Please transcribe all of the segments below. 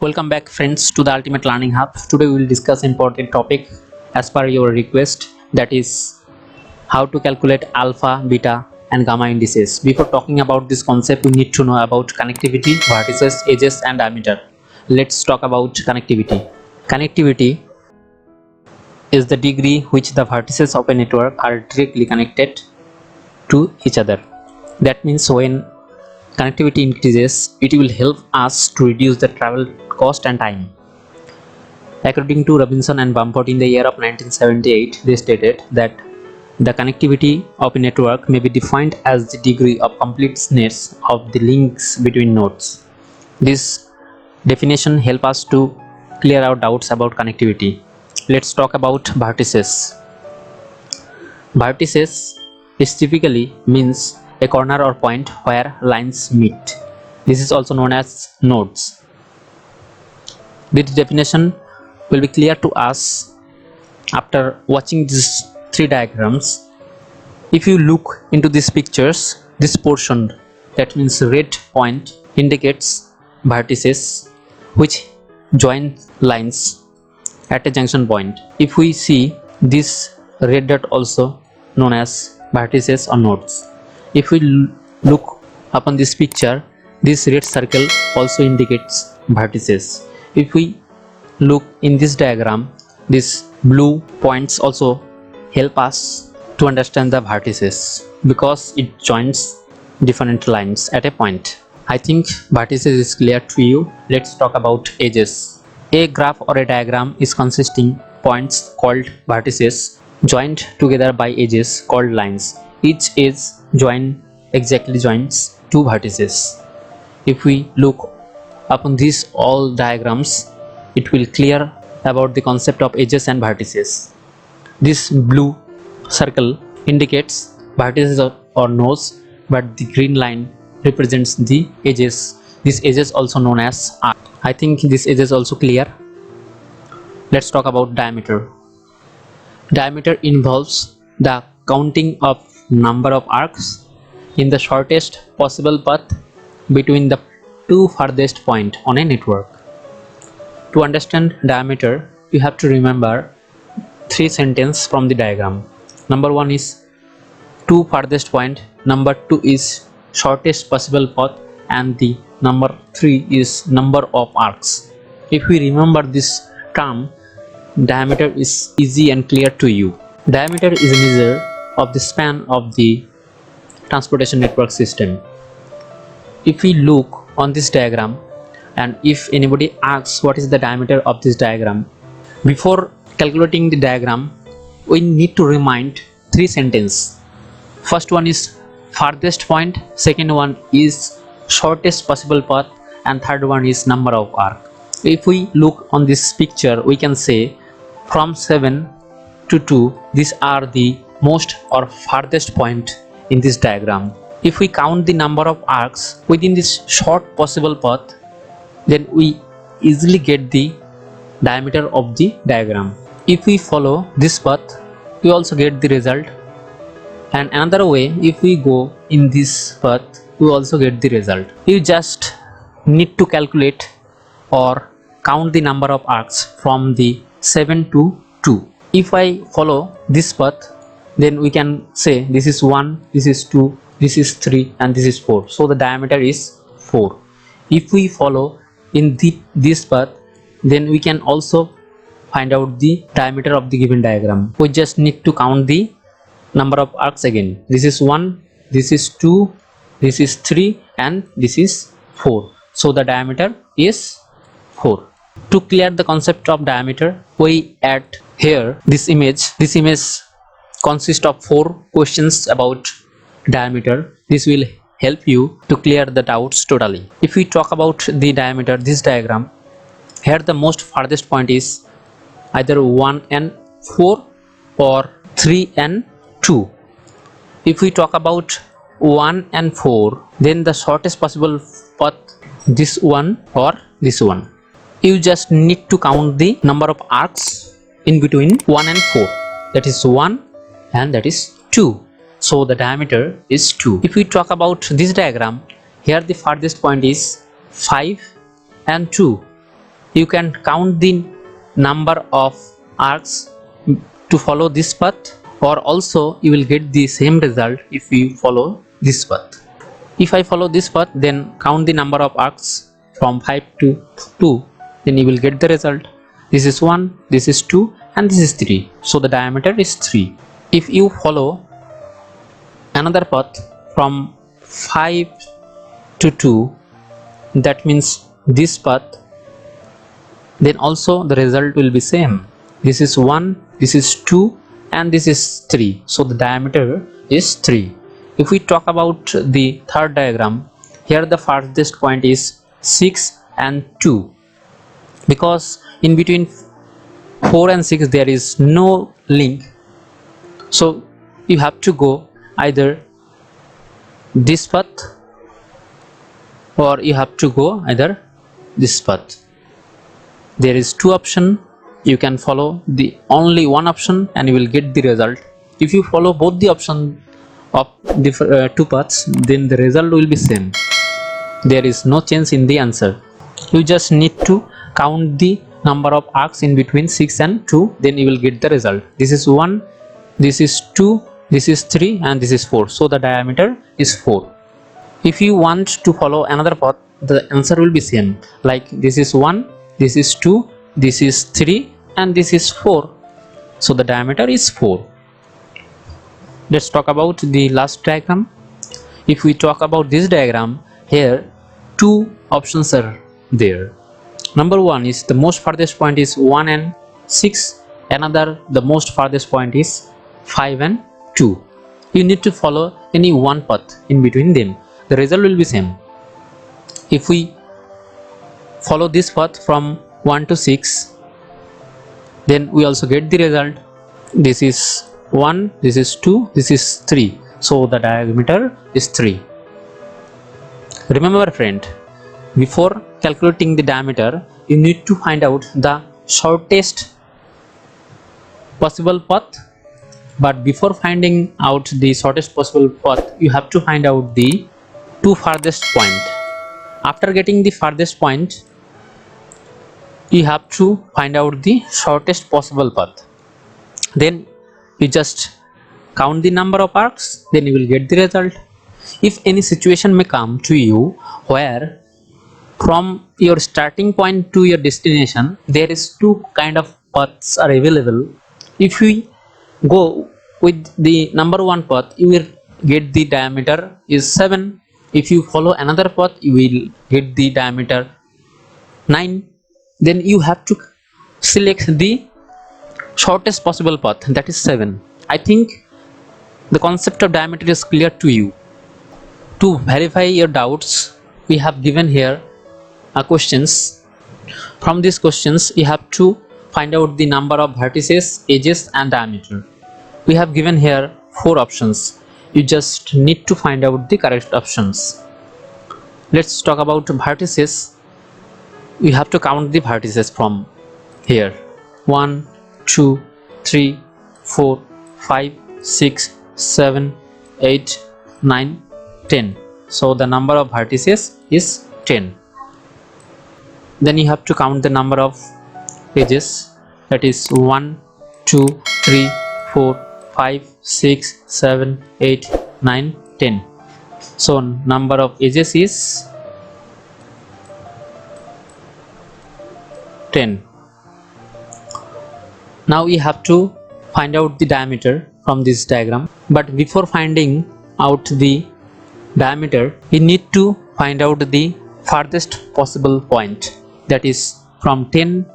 Welcome back friends to the Ultimate Learning Hub. Today we will discuss important topic as per your request, that is how to calculate alpha, beta and gamma indices. Before talking about this concept, we need to know about connectivity, vertices, edges and diameter. Let's talk about connectivity. Connectivity is the degree which the vertices of a network are directly connected to each other. That means when connectivity increases, it will help us to reduce the travel cost and time. According to Robinson and Bamford in the year of 1978, they stated that the connectivity of a network may be defined as the degree of completeness of the links between nodes. This definition helps us to clear our doubts about connectivity. Let's talk about vertices. Vertices typically means a corner or point where lines meet. This is also known as nodes. This definition will be clear to us after watching these three diagrams. If you look into these pictures, this portion, that means red point, indicates vertices which join lines at a junction point. If we see this red dot, also known as vertices or nodes. If we look upon this picture, this red circle also indicates vertices. If we look in this diagram, these blue points also help us to understand the vertices because it joins different lines at a point. I think vertices is clear to you. Let's talk about edges. A graph or a diagram is consisting points called vertices joined together by edges called lines. Each edge exactly joins two vertices. If we look upon these all diagrams, it will clear about the concept of edges and vertices. This blue circle indicates vertices or nodes, but the green line represents the edges. These edges also known as arc. I think this edge is also clear. Let's talk about diameter. Diameter involves the counting of number of arcs in the shortest possible path between the two farthest points on a network. To understand diameter, you have to remember three sentences from the diagram. Number one is two farthest point, number two is shortest possible path, and the number three is number of arcs. If we remember this term, diameter is easy and clear to you. Diameter is a measure of the span of the transportation network system. If we look on this diagram, and if anybody asks what is the diameter of this diagram, before calculating the diagram, we need to remind three sentences. First one is farthest point, second one is shortest possible path, and third one is number of arc. If we look on this picture, we can say from 7 to 2, these are the most or farthest point in this diagram. If we count the number of arcs within this short possible path, then we easily get the diameter of the diagram. If we follow this path, we also get the result, and another way, if we go in this path, we also get the result. You just need to calculate or count the number of arcs from the 7 to 2. If I follow this path, then we can say this is 1, this is 2, this is 3 and this is 4. So the diameter is 4. If we follow in this path, then we can also find out the diameter of the given diagram. We just need to count the number of arcs again. This is 1, this is 2, this is 3 and this is 4. So the diameter is 4. To clear the concept of diameter, we add here this image. This image consists of 4 questions about diameter. This will help you to clear the doubts totally. If we talk about the diameter, this diagram, here the most farthest point is either 1 and 4 or 3 and 2. If we talk about 1 and 4, then the shortest possible path, this one or this one. You just need to count the number of arcs in between 1 and 4. That is 1 and that is 2. So the diameter is 2. If we talk about this diagram, here the farthest point is 5 and 2. You can count the number of arcs to follow this path, or also you will get the same result if you follow this path. If I follow this path, then count the number of arcs from 5 to 2, then you will get the result. This is 1, this is 2, and this is 3, so the diameter is 3. If you follow another path from 5 to 2, that means this path, then also the result will be same. This is 1, this is 2, and this is 3, so the diameter is 3. If we talk about the third diagram, here the farthest point is 6 and 2, because in between 4 and 6 there is no link, so you have to go either this path or you have to go either this path. There is two option, you can follow the only one option and you will get the result. If you follow both the option of two paths, then the result will be same. There is no change in the answer. You just need to count the number of arcs in between 6 and 2, then you will get the result. This is 1, this is 2, this is 3, and this is 4, so the diameter is 4. If you want to follow another path, the answer will be same, like this is 1, this is 2, this is 3, and this is 4, so the diameter is 4. Let's talk about the last diagram. If we talk about this diagram, here two options are there. Number one is the most farthest point is 1 and 6, another the most farthest point is 5 and 2. You need to follow any one path in between them, the result will be same. If we follow this path from 1 to 6, then we also get the result. This is 1, this is 2, this is 3, so the diameter is 3. Remember friend, before calculating the diameter, you need to find out the shortest possible path, but before finding out the shortest possible path, you have to find out the two farthest point. After getting the farthest point, you have to find out the shortest possible path. Then you just count the number of arcs, then you will get the result. If any situation may come to you where from your starting point to your destination there is two kind of paths are available, if we go with the number one path, you will get the diameter is 7. If you follow another path, you will get the diameter 9. Then you have to select the shortest possible path, that is 7. I think the concept of diameter is clear to you. To verify your doubts, we have given here questions. From these questions, you have to find out the number of vertices, edges, and diameter. We have given here 4 options. You just need to find out the correct options. Let's talk about vertices. We have to count the vertices from here: 1, 2, 3, 4, 5, 6, 7, 8, 9, 10. So the number of vertices is 10. Then you have to count the number of edges, that is 1, 2, 3, 4, 5, 6, 7, 8, 9, 10. So number of edges is 10. Now we have to find out the diameter from this diagram, but before finding out the diameter, we need to find out the farthest possible point, that is from 10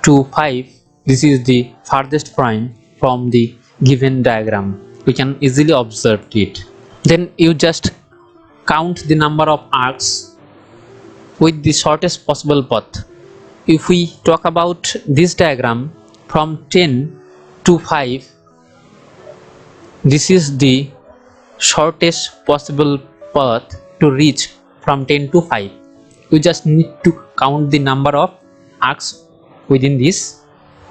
to 5. This is the farthest point from the given diagram. We can easily observe it. Then you just count the number of arcs with the shortest possible path. If we talk about this diagram, from 10 to 5, this is the shortest possible path to reach from 10 to 5. You just need to count the number of arcs within this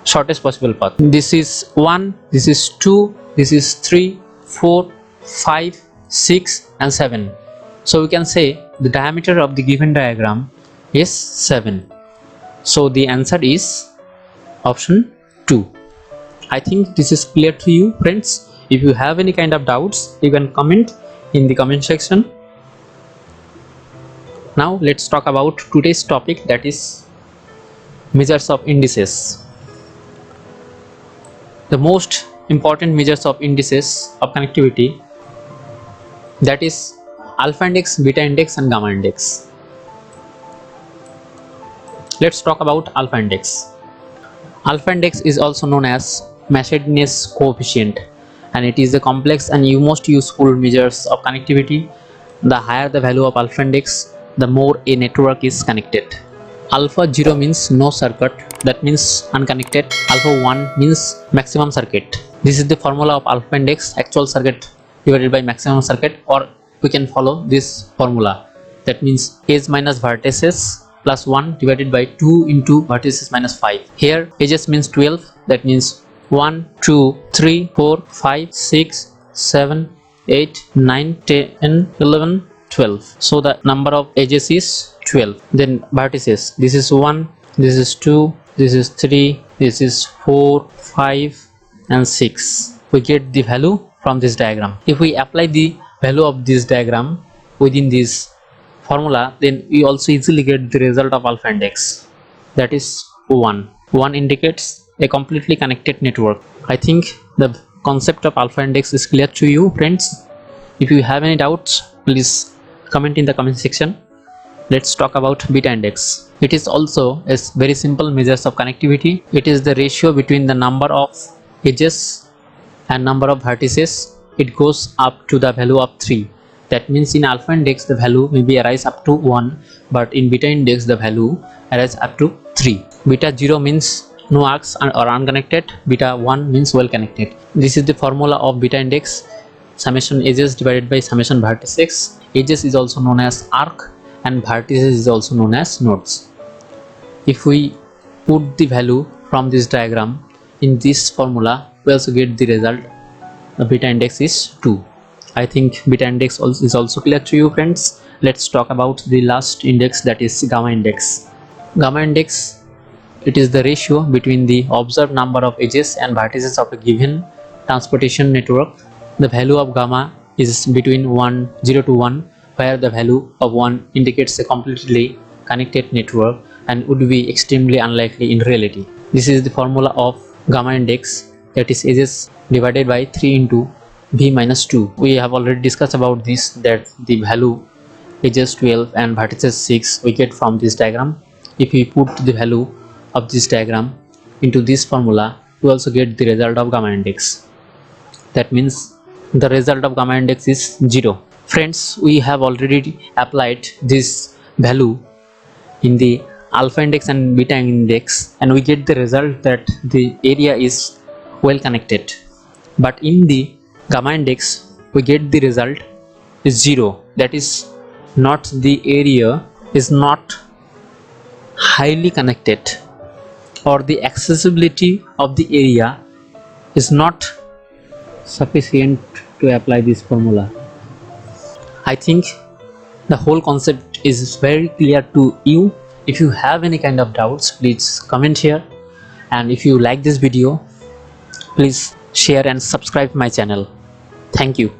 shortest possible path. This is 1, this is 2, this is 3, 4, 5, 6, and 7. So we can say the diameter of the given diagram is 7. So the answer is option 2. I think this is clear to you, friends. If you have any kind of doubts, you can comment in the comment section. Now let's talk about today's topic, that is measures of indices. The most important measures of indices of connectivity, that is alpha index, beta index and gamma index. Let's talk about alpha index. Alpha index is also known as Machine's coefficient, and it is the complex and most useful measures of connectivity. The higher the value of alpha index, the more a network is connected. Alpha 0 means no circuit, that means unconnected. Alpha 1 means maximum circuit. This is the formula of alpha index, actual circuit divided by maximum circuit, or we can follow this formula, that means edge minus vertices plus 1 divided by 2 into vertices minus 5. Here edges means 12, that means 1, 2, 3, 4, 5, 6, 7, 8, 9, 10, 11, 12. So the number of edges is 12. Then vertices, this is 1, this is 2, this is 3, this is 4, 5 and 6. We get the value from this diagram. If we apply the value of this diagram within this formula, then we also easily get the result of alpha index, that is 1. 1 indicates a completely connected network. I think the concept of alpha index is clear to you, friends. If you have any doubts, please comment in the comment section. Let's talk about beta index. It is also a very simple measures of connectivity. It is the ratio between the number of edges and number of vertices. It goes up to the value of 3. That means in alpha index the value may be arise up to 1, but in beta index the value arise up to 3. Beta 0 means no arcs or unconnected. Beta 1 means well connected. This is the formula of beta index, summation edges divided by summation vertices. Edges is also known as arc and vertices is also known as nodes. If we put the value from this diagram in this formula, we also get the result. The beta index is 2. I think beta index is also clear to you, friends. Let's talk about the last index, that is gamma index. Gamma index, it is the ratio between the observed number of edges and vertices of a given transportation network. The value of gamma is between 0 to 1, where the value of 1 indicates a completely connected network and would be extremely unlikely in reality. This is the formula of gamma index, that is edges divided by 3 into v minus 2. We have already discussed about this, that the value edges 12 and vertices 6 we get from this diagram. If we put the value of this diagram into this formula, we also get the result of gamma index. That means the result of gamma index is 0. Friends, we have already applied this value in the alpha index and beta index, and we get the result that the area is well connected. But in the gamma index we get the result is 0, that is not the area is not highly connected, or the accessibility of the area is not sufficient to apply this formula. I think the whole concept is very clear to you. If you have any kind of doubts, please comment here, and if you like this video, please share and subscribe my channel. Thank you.